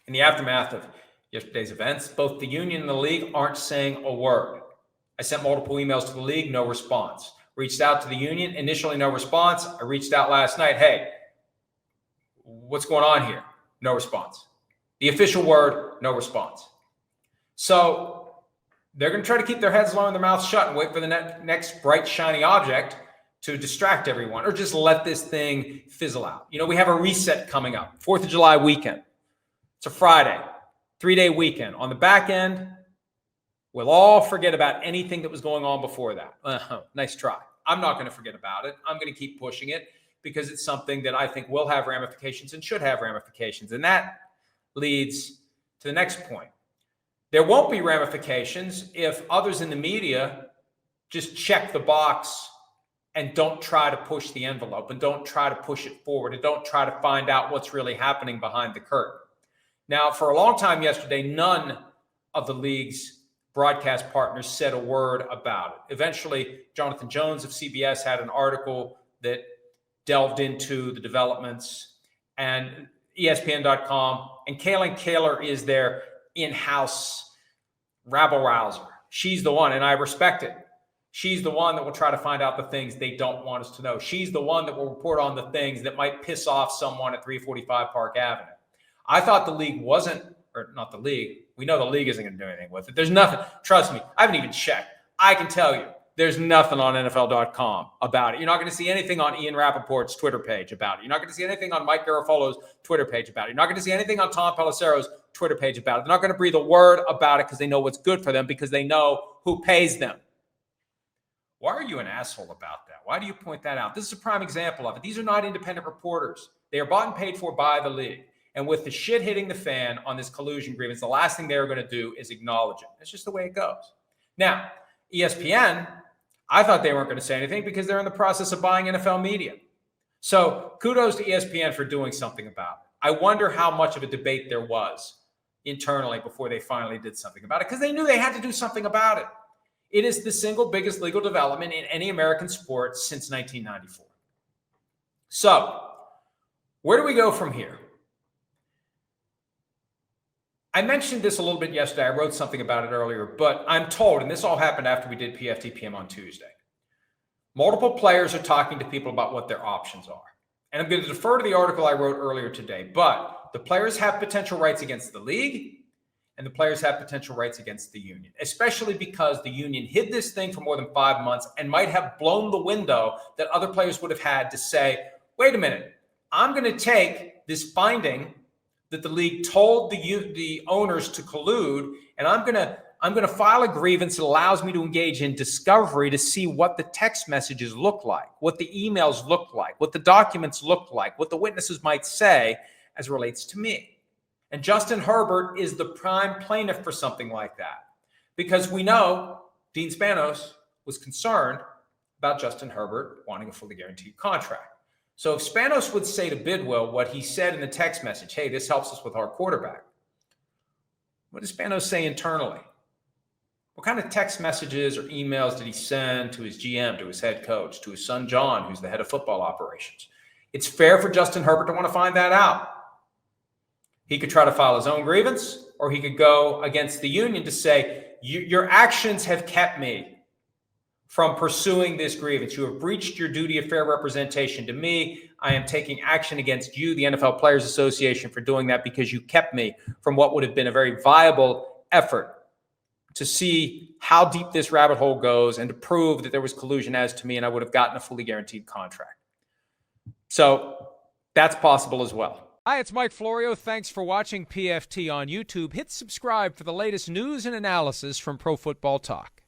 In the aftermath of yesterday's events, both the union and the league aren't saying a word. I sent multiple emails to the league, no response. Reached out to the union, initially no response. I reached out last night, hey, what's going on here? No response. The official word, no response. So they're going to try to keep their heads low and their mouths shut and wait for the next bright, shiny object to distract everyone, or just let this thing fizzle out. You know, we have a reset coming up, 4th of July weekend. It's a Friday, 3-day weekend. On the back end, we'll all forget about anything that was going on before that. Nice try. I'm not going to forget about it. I'm going to keep pushing it because it's something that I think will have ramifications and should have ramifications. And that leads to the next point. There won't be ramifications if others in the media just check the box and don't try to push the envelope and don't try to push it forward and don't try to find out what's really happening behind the curtain. Now, for a long time yesterday, none of the league's broadcast partners said a word about it. Eventually, Jonathan Jones of CBS had an article that delved into the developments, and ESPN.com, and Kaylin Kaler is their in-house rabble-rouser. She's the one, and I respect it. She's the one that will try to find out the things they don't want us to know. She's the one that will report on the things that might piss off someone at 345 Park Avenue. I thought the league wasn't, or not the league. We know the league isn't going to do anything with it. There's nothing. Trust me, I haven't even checked. I can tell you, there's nothing on NFL.com about it. You're not going to see anything on Ian Rappaport's Twitter page about it. You're not going to see anything on Mike Garafolo's Twitter page about it. You're not going to see anything on Tom Pelissero's Twitter page about it. They're not going to breathe a word about it because they know what's good for them, because they know who pays them. Why are you an asshole about that? Why do you point that out? This is a prime example of it. These are not independent reporters. They are bought and paid for by the league. And with the shit hitting the fan on this collusion grievance, the last thing they're going to do is acknowledge it. It's just the way it goes. Now, ESPN, I thought they weren't going to say anything because they're in the process of buying NFL media. So kudos to ESPN for doing something about it. I wonder how much of a debate there was internally before they finally did something about it, because they knew they had to do something about it. It is the single biggest legal development in any American sport since 1994. So where do we go from here? I mentioned this a little bit yesterday. I wrote something about it earlier, but I'm told, and this all happened after we did PFTPM on Tuesday, multiple players are talking to people about what their options are. And I'm going to defer to the article I wrote earlier today, but the players have potential rights against the league, and the players have potential rights against the union, especially because the union hid this thing for more than 5 months and might have blown the window that other players would have had to say, wait a minute, I'm going to take this finding that the league told the owners to collude, and I'm going to file a grievance that allows me to engage in discovery to see what the text messages look like, what the emails look like, what the documents look like, what the witnesses might say as it relates to me. And Justin Herbert is the prime plaintiff for something like that, because we know Dean Spanos was concerned about Justin Herbert wanting a fully guaranteed contract. So if Spanos would say to Bidwell what he said in the text message, hey, this helps us with our quarterback, what does Spanos say internally? What kind of text messages or emails did he send to his GM, to his head coach, to his son John, who's the head of football operations? It's fair for Justin Herbert to want to find that out. He could try to file his own grievance, or he could go against the union to say, your actions have kept me from pursuing this grievance. You have breached your duty of fair representation to me. I am taking action against you, the NFL Players Association, for doing that because you kept me from what would have been a very viable effort to see how deep this rabbit hole goes and to prove that there was collusion as to me, and I would have gotten a fully guaranteed contract. So that's possible as well. Hi, it's Mike Florio. Thanks for watching PFT on YouTube. Hit subscribe for the latest news and analysis from Pro Football Talk.